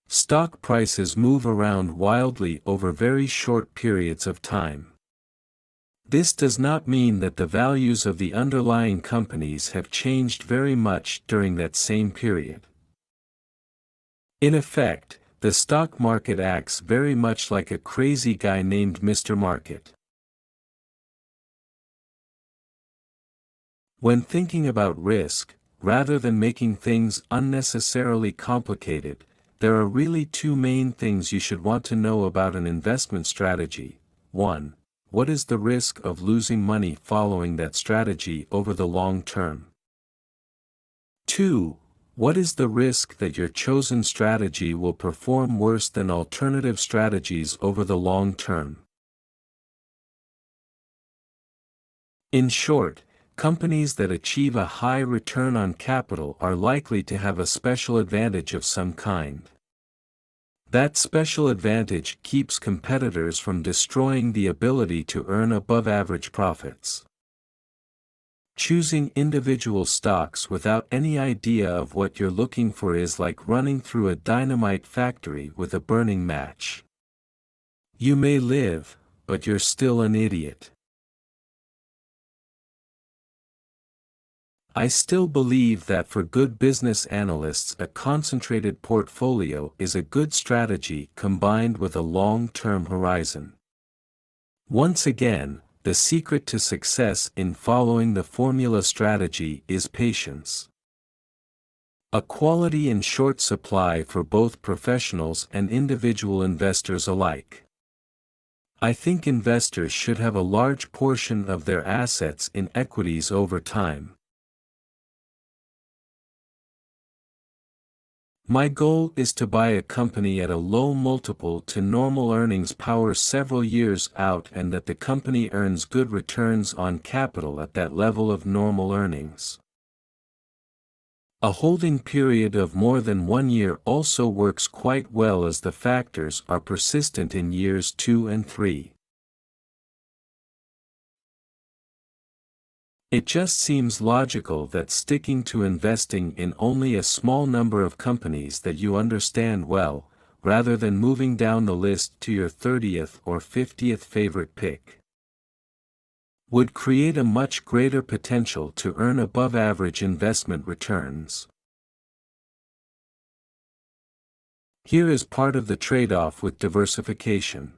Stock prices move around wildly over very short periods of time. This does not mean that the values of the underlying companies have changed very much during that same period. In effect, the stock market acts very much like a crazy guy named Mr. Market. When thinking about risk, rather than making things unnecessarily complicated, there are really two main things you should want to know about an investment strategy. 1. What is the risk of losing money following that strategy over the long term? 2. What is the risk that your chosen strategy will perform worse than alternative strategies over the long term? In short, companies that achieve a high return on capital are likely to have a special advantage of some kind. That special advantage keeps competitors from destroying the ability to earn above-average profits. Choosing individual stocks without any idea of what you're looking for is like running through a dynamite factory with a burning match. You may live, but you're still an idiot. I still believe that for good business analysts a concentrated portfolio is a good strategy combined with a long-term horizon. Once again, the secret to success in following the formula strategy is patience. A quality in short supply for both professionals and individual investors alike. I think investors should have a large portion of their assets in equities over time. My goal is to buy a company at a low multiple to normal earnings power several years out and that the company earns good returns on capital at that level of normal earnings. A holding period of more than 1 year also works quite well as the factors are persistent in years 2 and 3. It just seems logical that sticking to investing in only a small number of companies that you understand well, rather than moving down the list to your 30th or 50th favorite pick, would create a much greater potential to earn above-average investment returns. Here is part of the trade-off with diversification.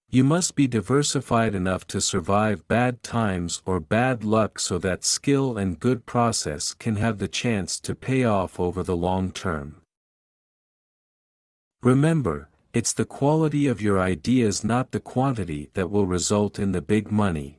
You must be diversified enough to survive bad times or bad luck so that skill and good process can have the chance to pay off over the long term. Remember, it's the quality of your ideas, not the quantity, that will result in the big money.